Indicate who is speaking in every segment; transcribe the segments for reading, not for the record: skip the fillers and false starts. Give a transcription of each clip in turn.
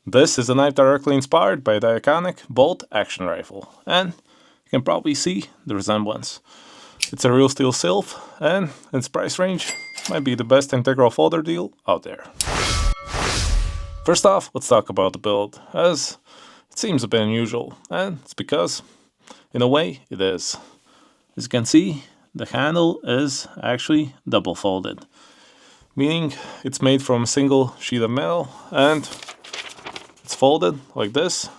Speaker 1: This is a knife directly inspired by the iconic bolt action rifle, and you can probably see the resemblance. It's a Real Steel Sylph, and in its price range might be the best integral folder deal out there. First off, let's talk about the build, as it seems a bit unusual, and it's because, in a way, it is. As you can see, the handle is actually double folded, meaning it's made from a single sheet of metal, and it's folded like this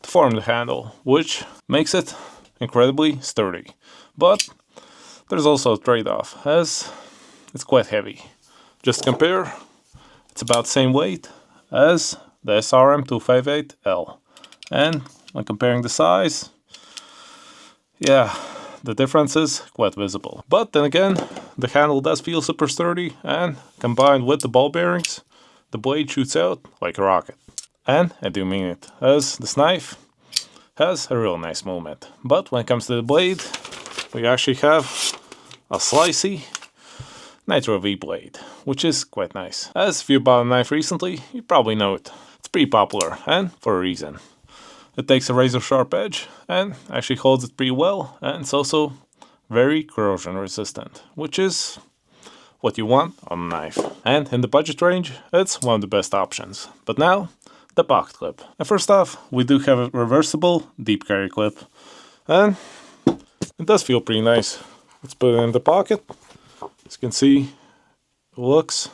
Speaker 1: to form the handle, which makes it incredibly sturdy. But there's also a trade-off, as it's quite heavy. Just compare, it's about the same weight as the SRM 258L. And when comparing the size, yeah, the difference is quite visible. But then again, the handle does feel super sturdy, and combined with the ball bearings, the blade shoots out like a rocket. And I do mean it, as this knife has a real nice movement. But when it comes to the blade, we actually have a slicey Nitro-V blade, which is quite nice. As if you bought a knife recently, you probably know it. It's pretty popular, and for a reason. It takes a razor sharp edge and actually holds it pretty well, and it's also very corrosion resistant, which is what you want on a knife. And in the budget range, it's one of the best options. But now, the pocket clip. And first off, we do have a reversible deep carry clip, and it does feel pretty nice. Let's put it in the pocket. As you can see, it looks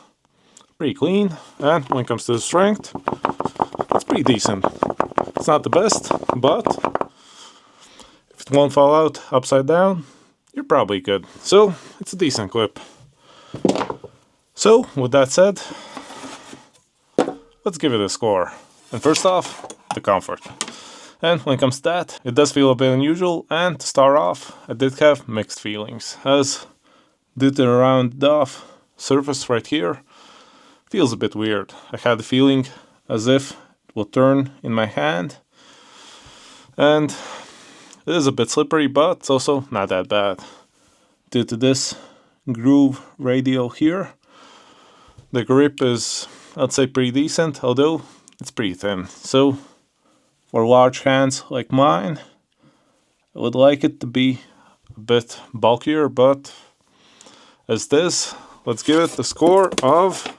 Speaker 1: pretty clean, and when it comes to the strength, it's pretty decent. It's not the best, but if it won't fall out upside down, you're probably good. So, it's a decent clip. So, with that said, let's give it a score. And first off, the comfort. And when it comes to that, it does feel a bit unusual, and to start off, I did have mixed feelings, as due to the rounded off surface right here, feels a bit weird. I had the feeling as if it will turn in my hand, and it is a bit slippery, but it's also not that bad. Due to this groove radial here, the grip is, I'd say, pretty decent, although it's pretty thin. So for large hands like mine, I would like it to be a bit bulkier, but as this, let's give it the score of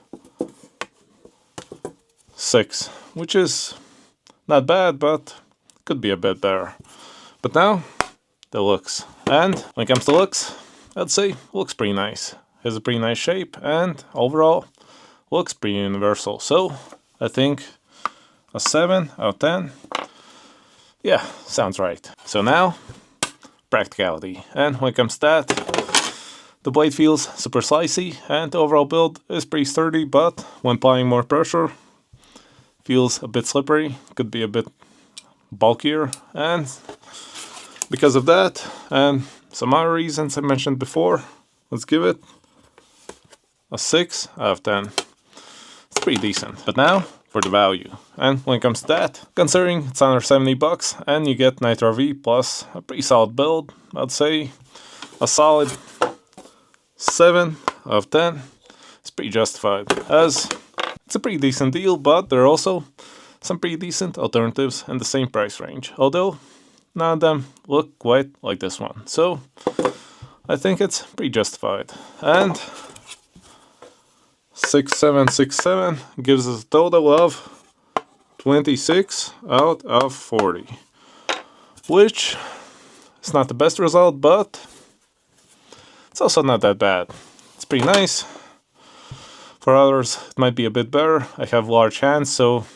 Speaker 1: 6, which is not bad, but could be a bit better. But now, the looks. And when it comes to looks, I'd say looks pretty nice. Has a pretty nice shape, and overall looks pretty universal. So I think a 7 out of 10. Yeah, sounds right. So now, practicality. And when it comes to that, the blade feels super slicey, and the overall build is pretty sturdy, but when applying more pressure, feels a bit slippery, could be a bit bulkier, and because of that, and some other reasons I mentioned before, let's give it a 6 out of 10. It's pretty decent. But now, for the value. And when it comes to that, considering it's under 70 bucks and you get Nitro-V plus a pretty solid build, I'd say a solid 7 out of 10 is pretty justified, as it's a pretty decent deal, but there are also some pretty decent alternatives in the same price range, although none of them look quite like this one. So I think it's pretty justified. And 6767 gives us a total of 26 out of 40, which is not the best result, but it's also not that bad. It's pretty nice. For others, it might be a bit better. I have large hands, so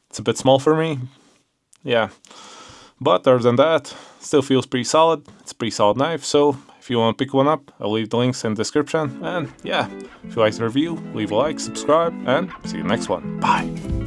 Speaker 1: it's a bit small for me. Yeah. But other than that, still feels pretty solid. It's a pretty solid knife, so if you want to pick one up, I'll leave the links in the description. And yeah, if you liked the review, leave a like, subscribe, and see you next one. Bye!